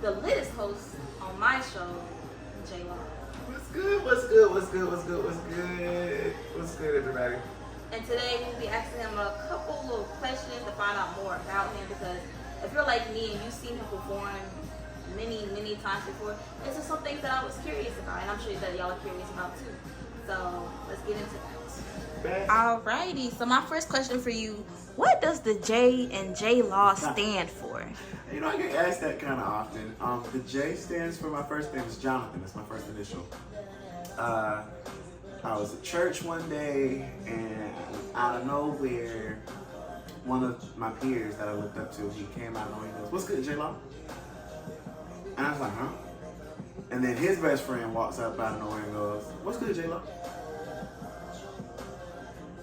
the latest host on my show, JLAW. What's good? What's good? What's good? What's good? What's good? What's good, everybody? And today we'll be asking him a couple little questions to find out more about him, because if you're like me and you've seen him perform many times before, it's just some things that I was curious about, and I'm sure that y'all are curious about too. So let's get into that. Alrighty, so my first question for you, what does the J in JLAW stand for? You know, I get asked that kind of often. The J stands for, my first name is Jonathan. That's my first initial. I was at church one day, and out of nowhere, one of my peers that I looked up to, he came out and he goes, "What's good, JLAW?" And I was like, "Huh?" And then his best friend walks up out of nowhere and goes, "What's good, JLAW?"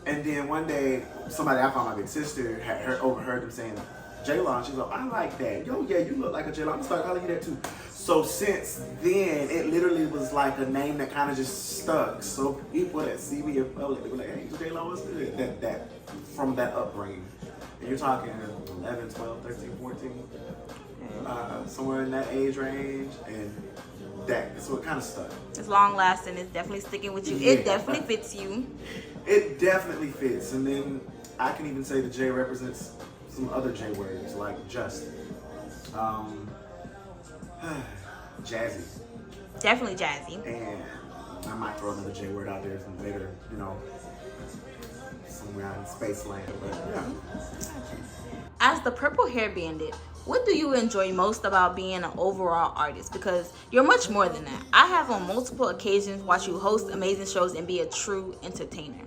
And then one day, somebody I call my big sister had overheard them saying JLAW, and she's like, "I like that. Yo, yeah, you look like a JLAW. I'm gonna start calling you that too." So since then, it literally was like a name that kind of just stuck. So people that see me in public, they were like, "Hey, JLAW, what's good?" That from that upbringing. And you're talking 11, 12, 13, 14, somewhere in that age range, and so it kind of stuck. It's long lasting. It's definitely sticking with you. Yeah. It definitely fits you. It definitely fits. And then I can even say the J represents some other J words, like just. Jazzy. Definitely jazzy. And I might throw another J word out there some later, you know, somewhere out in space land. But yeah. As the Purple Hair Bandit, what do you enjoy most about being an overall artist? Because you're much more than that. I have on multiple occasions watched you host amazing shows and be a true entertainer.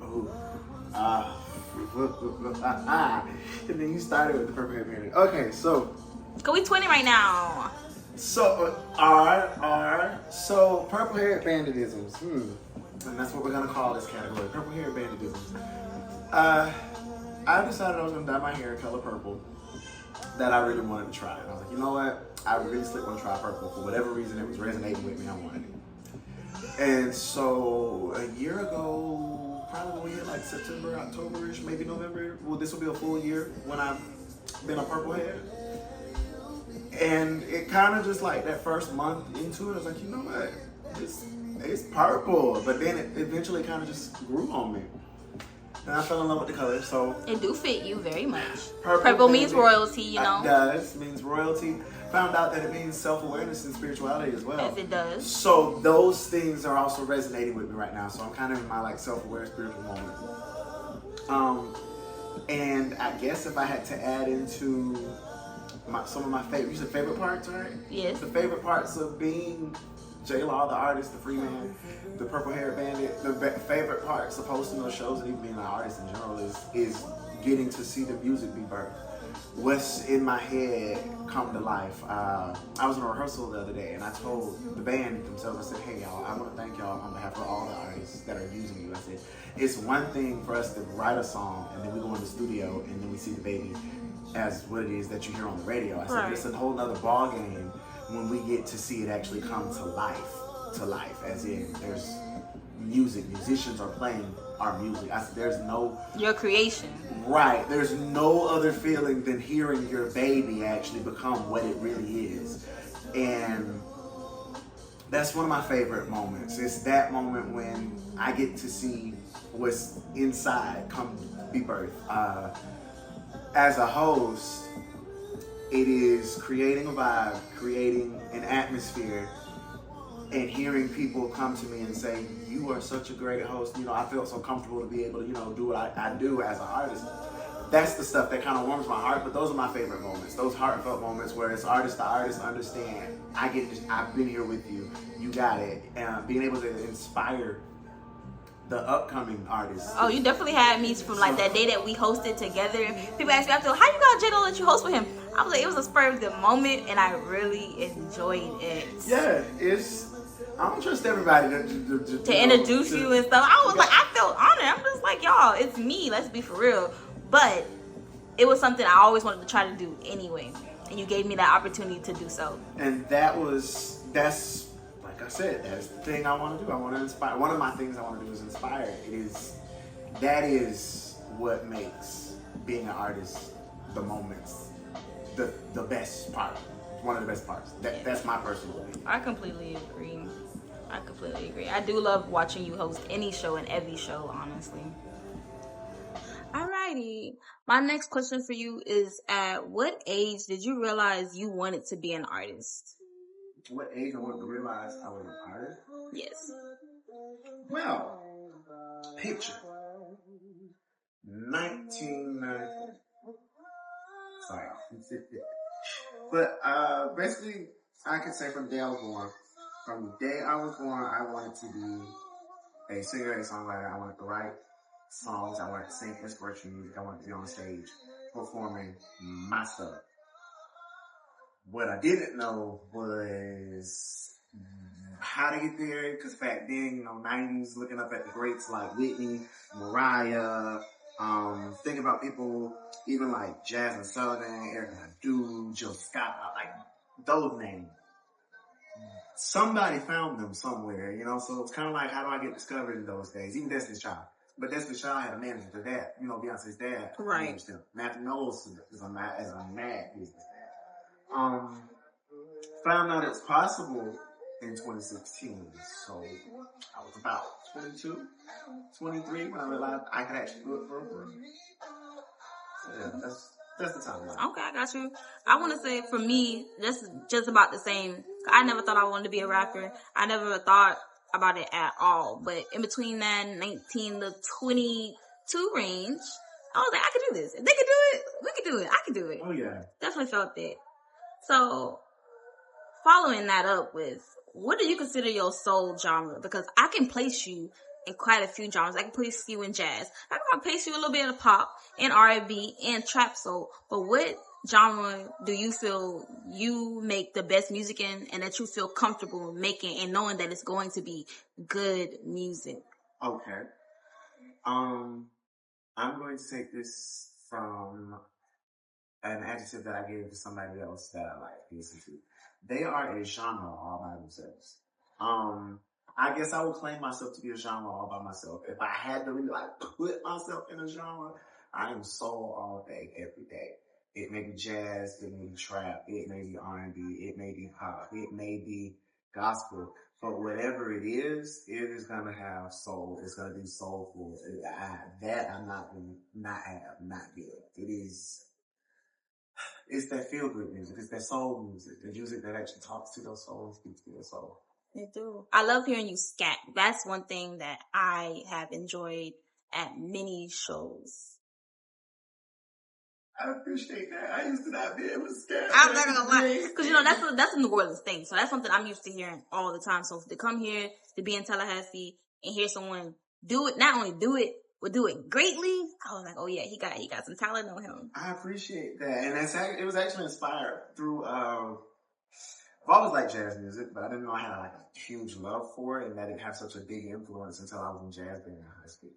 Ooh. And then you started with the Purple Hair Bandit. Okay, so. Cause we 20 right now. So, so Purple Hair Banditisms. And that's what we're gonna call this category, Purple Hair Banditisms. I decided I was gonna dye my hair color purple. That I really wanted to try. And I was like, you know what? I really still want to try purple. For whatever reason, it was resonating with me. I wanted it. And so a year ago, probably like September, October-ish, maybe November. Well, this will be a full year when I've been a purple hair. And it kind of just like that first month into it, I was like, you know what? It's purple. But then it eventually kind of just grew on me. And I fell in love with the color, so. It do fit you very much. Purple means royalty, you know. It does, means royalty. Found out that it means self-awareness and spirituality as well. Yes, it does. So those things are also resonating with me right now. So I'm kind of in my like self-aware spiritual moment. And I guess if I had to add into some of my favorite, you said favorite parts, right? Yes. The favorite parts of being JLAW, the artist, the free man, the Purple Hair Bandit, the favorite parts of hosting those shows and even being an artist in general is getting to see the music be birthed. What's in my head come to life. I was in a rehearsal the other day and I told the band themselves, I said, "Hey y'all, I want to thank y'all on behalf of all the artists that are using you." I said, it's one thing for us to write a song and then we go in the studio and then we see the baby as what it is that you hear on the radio. I said, right. It's a whole nother ball game when we get to see it actually come to life, as in there's music, musicians are playing our music. I said, there's no... Your creation. Right, there's no other feeling than hearing your baby actually become what it really is. And that's one of my favorite moments. It's that moment when I get to see what's inside come be birthed. As a host, it is creating a vibe, creating an atmosphere, and hearing people come to me and say, "You are such a great host." You know, I feel so comfortable to be able to, you know, do what I do as an artist. That's the stuff that kind of warms my heart, but those are my favorite moments. Those heartfelt moments where it's artist to artist understand. I've been here with you. You got it. And being able to inspire the upcoming artists. Oh, you definitely had me from like that day that we hosted together. People asked me after, "How you got JLAW that you host with him?" I was like, it was a spur of the moment, and I really enjoyed it. Yeah, I don't trust everybody to introduce you and stuff. I was like, I felt honored. I'm just like, y'all, it's me. Let's be for real. But it was something I always wanted to try to do anyway, and you gave me that opportunity to do so. And that's like I said, that's the thing I want to do. I want to inspire. One of my things I want to do is inspire. That is what makes being an artist the moments the best part. One of the best parts. That's my personal opinion. I completely agree. I do love watching you host any show and every show, honestly. Alrighty. My next question for you is, at what age did you realize you wanted to be an artist? What age I wanted to realize I was an artist? Yes. Well, picture 1990. Sorry. But basically, I could say from the day I was born. From the day I was born, I wanted to be a singer, a songwriter. I wanted to write songs. I wanted to sing inspirational music. I wanted to be on stage performing my stuff. What I didn't know was how to get there, because back then, 90s, looking up at the greats like Whitney, Mariah, thinking about people even like Jasmine Sullivan, Erica Badu, Jill Scott, like those names. Somebody found them somewhere, so it's kind of like, how do I get discovered in those days? Even Destiny's Child. But Destiny's Child had a manager, their dad, Beyonce's dad. Right. Managed him. Matthew Knowles is a mad business dad. Found out it was possible in 2016. So I was about 22, 23 when I realized I could actually do it for real. So yeah, that's the timeline. Okay, I got you. I want to say for me, that's just about the same. I never thought I wanted to be a rapper. I never thought about it at all. But in between that 19 to 22 range, I was like, I could do this. If they could do it, we could do it. I could do it. Oh yeah. Definitely felt that. So, following that up with, what do you consider your soul genre? Because I can place you in quite a few genres. I can place you in jazz. I can place you a little bit of pop and R&B and trap soul. But what genre do you feel you make the best music in, and that you feel comfortable making and knowing that it's going to be good music? Okay. I'm going to take this from an adjective that I gave to somebody else that I like to listen to. They are a genre all by themselves. I guess I would claim myself to be a genre all by myself. If I had to really put myself in a genre, I am soul all day, every day. It may be jazz, it may be trap, it may be R&B, it may be pop, it may be gospel. But whatever it is gonna have soul. It's gonna be soulful. I'm not gonna not good. It's that feel-good music. It's that soul music. The music that actually talks to your soul and speaks to your soul. They do. I love hearing you scat. That's one thing that I have enjoyed at many shows. I appreciate that. I used to not be able to scat. I'm not gonna lie, because that's a New Orleans thing. So that's something I'm used to hearing all the time. So to come here, to be in Tallahassee and hear someone do it, not only do it, but do it greatly, I was like, oh yeah, he got some talent on him. I appreciate that, and it was actually inspired through. I've always liked jazz music, but I didn't know I had a huge love for it, and that it had such a big influence until I was in jazz band in high school.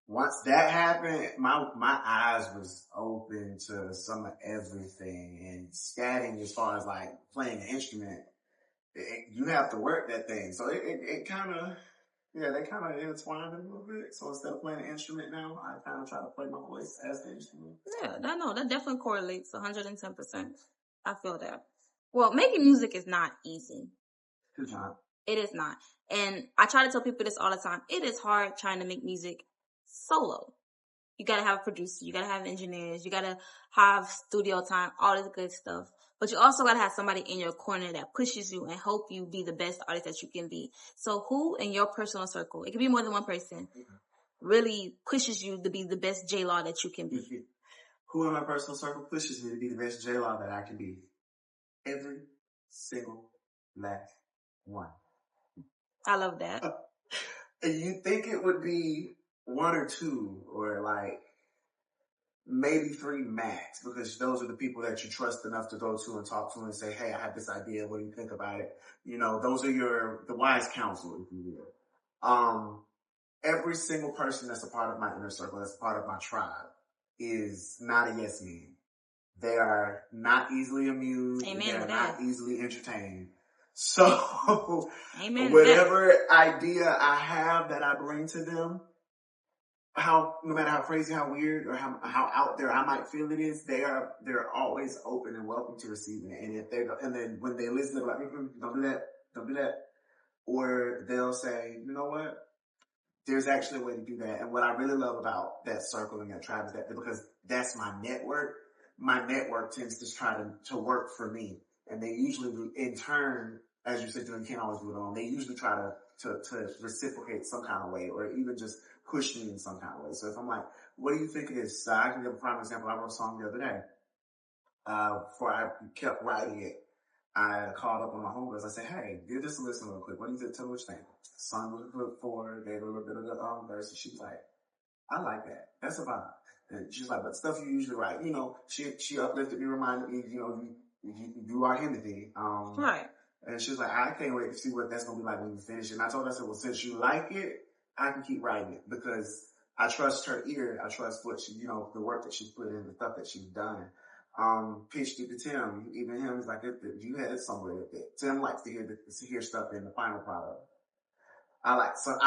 Once that happened, my eyes was open to some of everything, and scatting as far as playing an instrument, you have to work that thing. So it kind of, they kind of intertwined a little bit. So instead of playing an instrument now, I kind of try to play my voice as the instrument. Yeah, that definitely correlates 110%. I feel that. Well, making music is not easy. Good job. It is not. And I try to tell people this all the time. It is hard trying to make music solo. You gotta have a producer, you gotta have engineers, you gotta have studio time, all this good stuff. But you also gotta have somebody in your corner that pushes you and help you be the best artist that you can be. So who in your personal circle, it can be more than one person, really pushes you to be the best JLAW that you can be? Who in my personal circle pushes me to be the best JLAW that I can be? Every single last one. I love that. And you think it would be one or two, or maybe three max, because those are the people that you trust enough to go to and talk to and say, hey, I have this idea, what do you think about it? Those are the wise counsel, if you will. Every single person that's a part of my inner circle, that's a part of my tribe, is not a yes man. They are not easily amused. Amen. They're not easily entertained. So Amen. whatever idea I have that I bring to them, no matter how crazy, how weird, or how out there I might feel it is, they're always open and welcome to receiving it. And if and then when they listen, they're like, don't do that, don't do that, or they'll say, you know what, there's actually a way to do that. And what I really love about that circle and that tribe is that because that's my network tends to try to work for me, and they usually in turn, as you said, you can't always do it alone. They usually try to reciprocate some kind of way, or even just push me in some kind of way. So if I'm like, what do you think it is? I can give a prime example. I wrote a song the other day. Before I kept writing it, I called up one of my homegirls. I said, hey, give this a listen real quick. What do you think? Tell me what you think. Song was put forward, gave her a little bit of the verse, and she was like, I like that. That's a vibe. And she's like, but stuff you usually write, she uplifted me, reminded me, you are Himothy. Right. And she was like, I can't wait to see what that's going to be like when you finish it. And I told her, I said, well, since you like it, I can keep writing it because I trust her ear. I trust what she, the work that she's put in, the stuff that she's done. Pitched it to Tim. Even him is like, you had it somewhere with it. Tim likes to hear stuff in the final product. I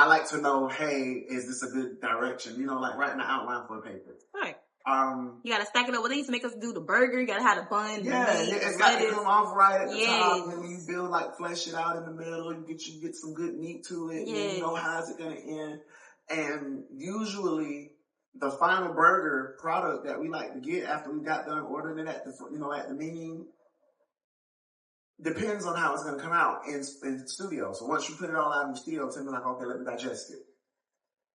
like to know, hey, is this a good direction? Like writing an outline for a paper. Right. You gotta stack it up. Well, they used to make us do the burger. You gotta have the bun. Yeah, it's got to come off right at the top, and when you build flesh it out in the middle, you get some good meat to it. Yeah. And you know how's it gonna end. And usually, the final burger product that we like to get after we got done ordering it at the menu depends on how it's going to come out in the studio. So once you put it all out in the studio, tell me okay, let me digest it.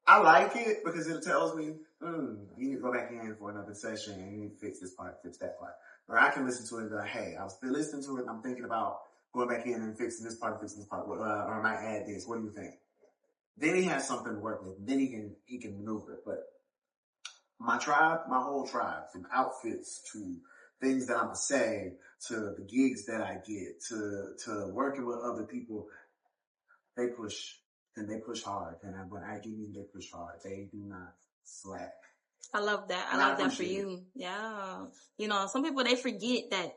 I like it because it tells me, you need to go back in for another session and you need to fix this part, fix that part. Or I can listen to it and be like, hey, I was listening to it and I'm thinking about going back in and fixing this part, or I might add this. What do you think? Then he has something to work with. Then he can maneuver it. But my whole tribe, from outfits to things that I'm gonna say, to the gigs that I get, to working with other people, they push, and they push hard. And when I do mean they push hard, they do not slack. I love that. I love that for you. Yeah. Some people, they forget that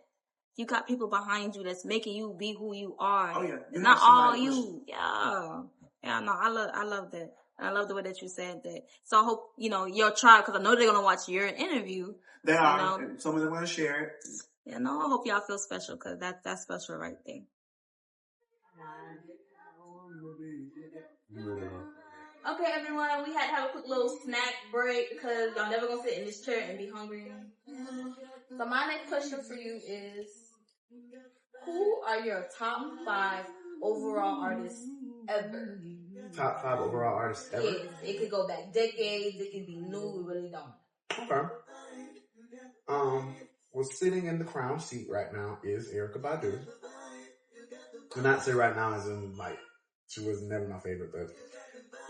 you got people behind you that's making you be who you are. Oh yeah. It's not all you. Yeah. Yeah, no, I love that. And I love the way that you said that. So I hope, your tribe, because I know they're going to watch your interview. They are. Some of them want to share it. Yeah, no, I hope y'all feel special because that's special right there. Okay, everyone, we had to have a quick little snack break because y'all never going to sit in this chair and be hungry. So my next question for you is, who are your top 5 overall artists ever? Top 5 overall artists ever? Yes, it could go back decades, it could be new, we really don't. Okay. Well, sitting in the crown seat right now is Erykah Badu. And not say right now as in, she was never my favorite, but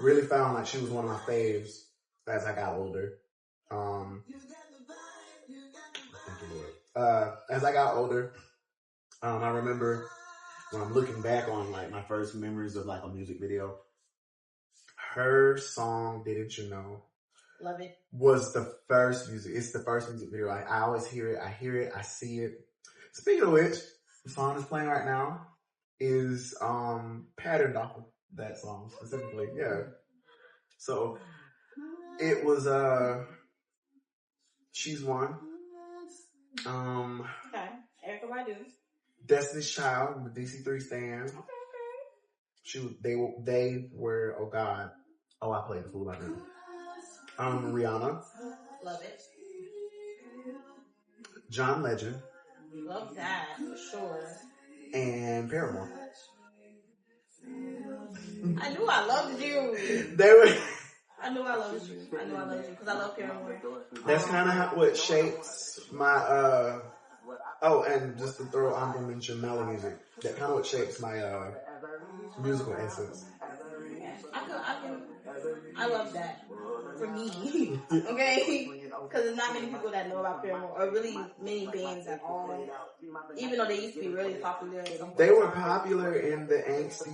really found she was one of my faves as I got older. As I got older, I remember when I'm looking back on, my first memories of, a music video, her song, Didn't You Know? Love it. Was the first music. It's the first music video. I always hear it. I hear it. I see it. Speaking of which, the song that's playing right now is patterned off of that song specifically. Yeah. So it was she's one. Okay. Erykah Badu. Destiny's Child, the DC3 stand. Okay. They were, oh God. Oh, I played the fool like that. Rihanna. Love it. John Legend. Love that, for sure. And Paramore. I knew I loved you. I knew I loved you because I love Paramore. That's kind of what shapes my, and just to throw honorable mention mellow music. That kind of what shapes my, musical essence. I love that for me. Okay? Because there's not many people that know about Paramore, or really many bands at all. Even though they used to be really popular. They were popular in the angsty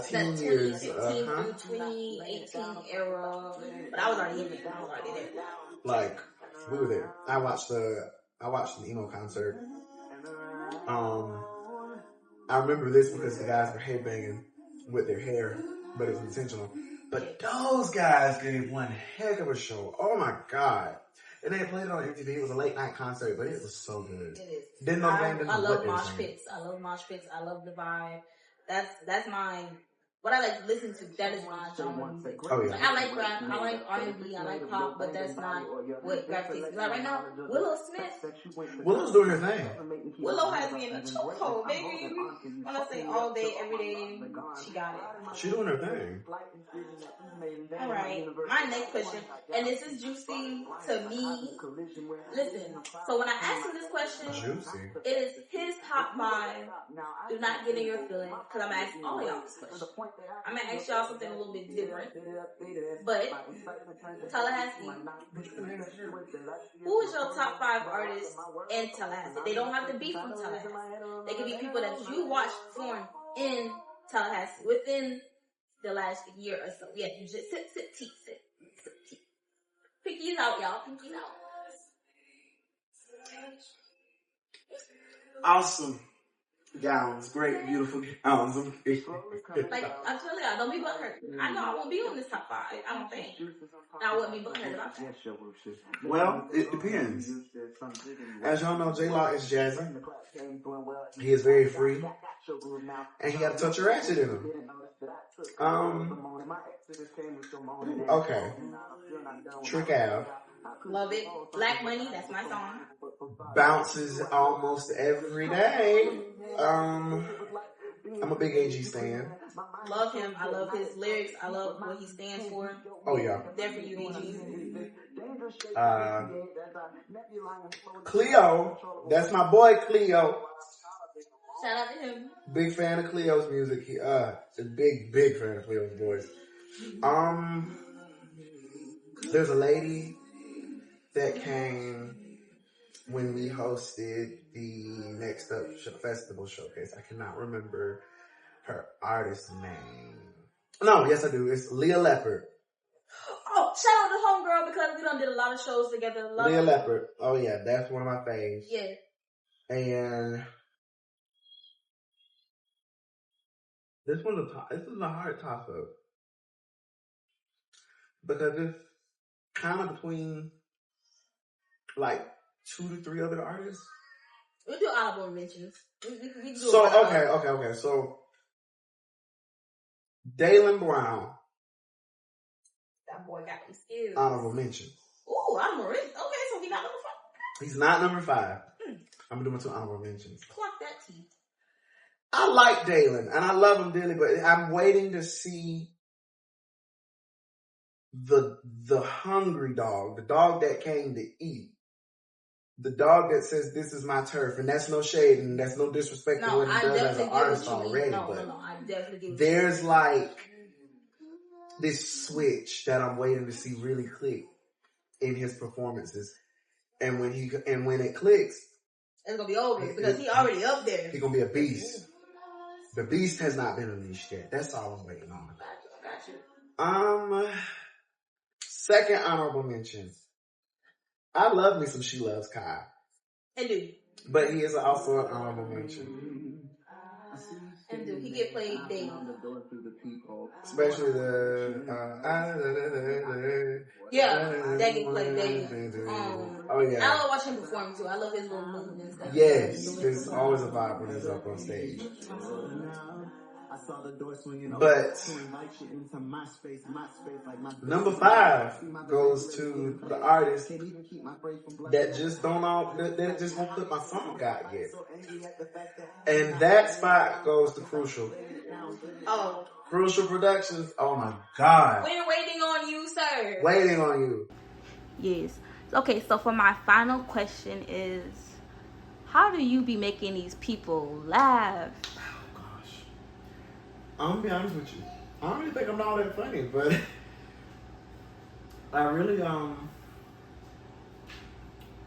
teen years. 2015 through 2018 era. But I was already in it. I was already there. We were there. I watched the emo concert. I remember this because the guys were headbanging with their hair, but it was intentional. But those guys gave one heck of a show. Oh my God. And they played it on MTV. It was a late night concert, but it was so good. It is. Didn't know the band, didn't I know love what they were mosh saying. pits. I love mosh pits. I love the vibe. That's my what I like to listen to. That is my genre of music. Oh yeah. Like, I like rap. I like R&B. I like pop, but that's not what gravitates. Like right now, Willow Smith. Willow's doing her thing. Willow has me in the chokehold, baby. When I say all day, every day, she got it. She's doing her thing. All right, my next question, and this is juicy to me. Listen, so when I asked him this question, Juicy. it is his top 5. Do not get in your feelings, because I'm asking all y'all this question. I'm gonna ask y'all something a little bit different, but Tallahassee, who is your top 5 artists in Tallahassee? They don't have to be from Tallahassee. They can be people that you watched perform in Tallahassee within the last year or so. Yeah, you just sit. Pinkies out, y'all. Pinkies out. Awesome gowns, great, beautiful gowns. Like, I'm telling y'all, don't be butthurt. I know I won't be on this top 5. I don't think. I wouldn't be butthurt about that. Well, it depends. As y'all know, JLAW is jazzy. He is very free. And he got a touch of ratchet in him. Okay. Trick Ave. Love it. Black Money, that's my song. Bounces almost every day. I'm a big AG stan. Love him. I love his lyrics. I love what he stands for. Oh yeah. There for you, AG. Cleo, that's my boy Cleo. Shout out to him. Big fan of Cleo's music. He a big fan of Cleo's voice. There's a lady that came when we hosted the Next Up Festival Showcase. I cannot remember her artist name. No, yes I do. It's Leah Leopard. Oh, shout out to Homegirl because we done did a lot of shows together. Leah Leopard. Oh yeah, that's one of my faves. Yeah. And this is a hard toss up because it's kind of between like 2 to 3 other artists. We do honorable mentions. We do So okay. So Dalen Brown. That boy got them skills. Honorable mention. Ooh, honorable mention. Okay, so he not number 5. He's not number 5. I'm doing 2 honorable mentions. Clock that T. I like Dalen and I love him dearly, but I'm waiting to see the hungry dog, the dog that came to eat, the dog that says this is my turf, and that's no shade and that's no disrespect to what he does as an artist already. I definitely get there's like this switch that I'm waiting to see really click in his performances, and when it clicks, it's gonna be over because he already up there. He's gonna be a beast. The beast has not been unleashed yet. That's all I'm waiting on. Got you. Second honorable mention. I love me some She Loves Kai. And dude. But he is also an honorable mention. And dude, he get played daily. Especially the that get played daily. Oh yeah. I love watching him perform too. I love his little movements. Yes, there's always a vibe when he's up on stage. But number 5 goes to the artist that just won't put my song out yet. And that spot goes to Crucial. Oh. Crucial Productions. Oh my God. We're waiting on you, sir. Waiting on you. Yes. Okay, so for my final question is, how do you be making these people laugh? I'm gonna be honest with you. I don't really think I'm all that funny, but I really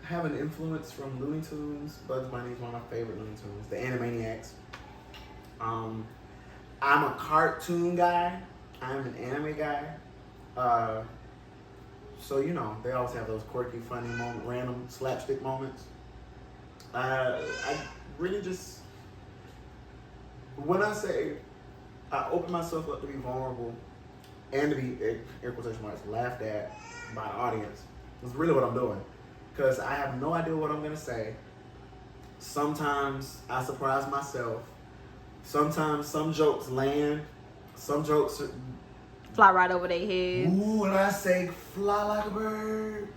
have an influence from Looney Tunes. Bugs Bunny is one of my favorite Looney Tunes. The Animaniacs. I'm a cartoon guy. I'm an anime guy. So you know they always have those quirky, funny moment, random slapstick moments. I really just when I say I open myself up to be vulnerable and to be, air quotation marks, laughed at by the audience is really what I'm doing. Because I have no idea what I'm going to say. Sometimes I surprise myself. Sometimes some jokes land. Some jokes fly right over their heads. Ooh, and I say fly like a bird.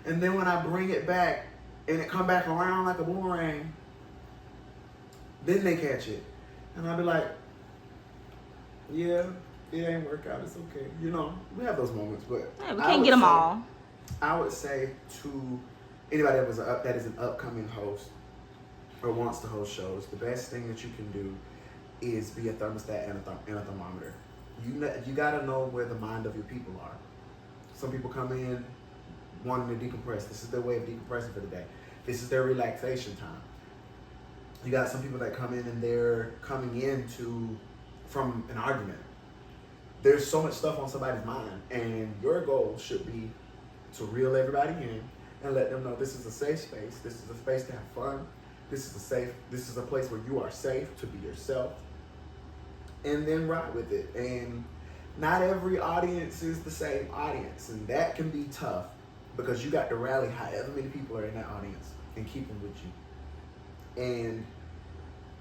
And then when I bring it back and it come back around like a boomerang, then they catch it. And I'll be like, yeah, it ain't work out. It's okay. You know, we have those moments, but yeah, we can't get them all. I would say to anybody that is an upcoming host or wants to host shows, the best thing that you can do is be a thermostat and a thermometer. You gotta know where the mind of your people are. Some people come in wanting to decompress. This is their way of decompressing for the day. This is their relaxation time. You got some people that come in and they're coming in from an argument. There's so much stuff on somebody's mind, and your goal should be to reel everybody in and let them know this is a safe space. This is a space to have fun. This is a place where you are safe to be yourself. And then ride with it. And not every audience is the same audience, and that can be tough because you got to rally however many people are in that audience and keep them with you. And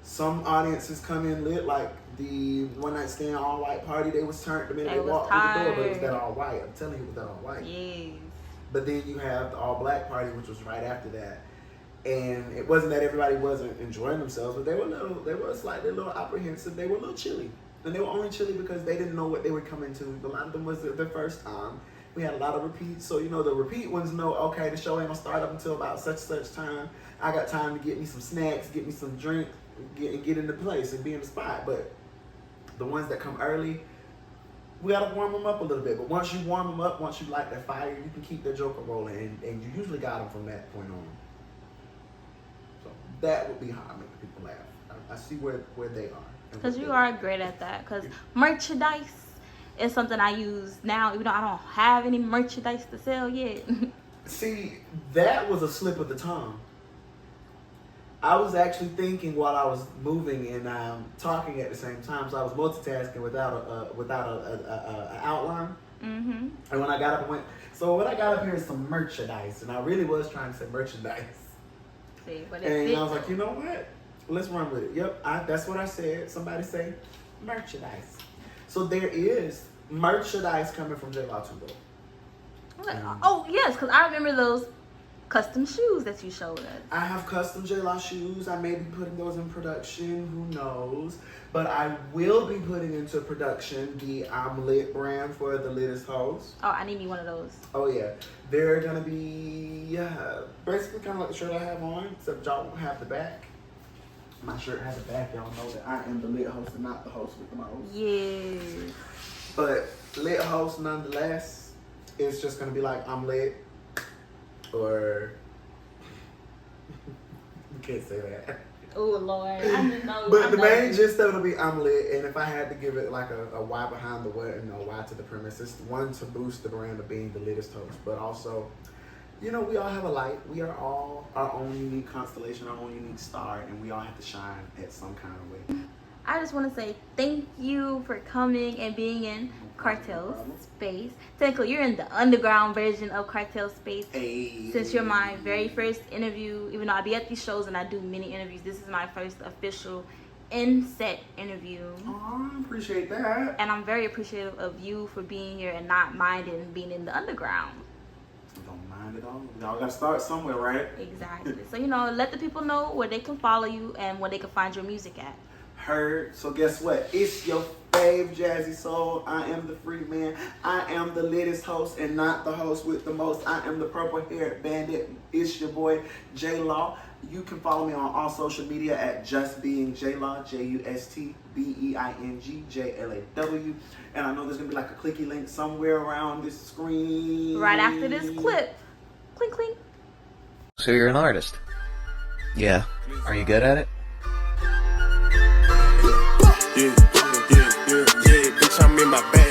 some audiences come in lit, like the one night stand all white party. They was turned the minute they walked through the door, but it was that all white. I'm telling you, it was that all white. Yes. But then you have the all black party, which was right after that. And it wasn't that everybody wasn't enjoying themselves, but they were slightly a little apprehensive. They were a little chilly. And they were only chilly because they didn't know what they were coming to. A lot of them was their first time. We had a lot of repeats. So, you know, the repeat ones know, okay, the show ain't gonna start up until about such time. I got time to get me some snacks, get me some drink, get into place and be in the spot. But the ones that come early, we gotta warm them up a little bit. But once you warm them up, once you light that fire, you can keep that joker rolling. And you usually got them from that point on. So that would be how I make people laugh. I see where they are. Because you are great at that. Because merchandise is something I use now, even though I don't have any merchandise to sell yet. See, that was a slip of the tongue. I was actually thinking while I was moving and talking at the same time, so I was multitasking without an outline. Mm-hmm. And when I got up, I went. So what I got up here is some merchandise, and I really was trying to say merchandise. See, but and I was like, you know what? Let's run with it. Yep, that's what I said. Somebody say merchandise. So there is merchandise coming from JLAW too, though. Oh yes, because I remember those custom shoes that you showed us. I have custom JLAW shoes. I may be putting those in production. Who knows? But I will be putting into production the I'm Lit brand for the Littest Host. Oh, I need me one of those. Oh yeah, they're gonna be basically kind of like the shirt I have on, except y'all won't have the back. My shirt has a back. Y'all know that I am the lit host and not the host with the most. Yes. But lit host nonetheless. It's just gonna be like I'm lit, or you can't say that. Oh Lord, I just know. But the main gist of it'll be I'm lit, and if I had to give it like a why behind the what and a why to the premise, it's one to boost the brand of being the littest host, but also, you know, we all have a light. We are all our own unique constellation, our own unique star, and we all have to shine at some kind of way. I just want to say thank you for coming and being in Cartel Space. Technically, you're in the underground version of Cartel Space. Hey. Since you're my very first interview, even though I be at these shows and I do many interviews, this is my first official in-set interview. Oh, I appreciate that. And I'm very appreciative of you for being here and not minding being in the underground. Don't mind at all. Y'all gotta start somewhere, right? Exactly. So, you know, let the people know where they can follow you and where they can find your music at. Heard. So guess what? It's your fave Jazzy Soul. I am the free man. I am the littest host and not the host with the most. I am the purple haired bandit. It's your boy JLAW. You can follow me on all social media at Just Being JLAW, JUSTBEING JLAW. And I know there's gonna be like a clicky link somewhere around this screen. Right after this clip. Clink clink. So you're an artist? Yeah. Are you good at it? Yeah, bitch, I'm in my bag.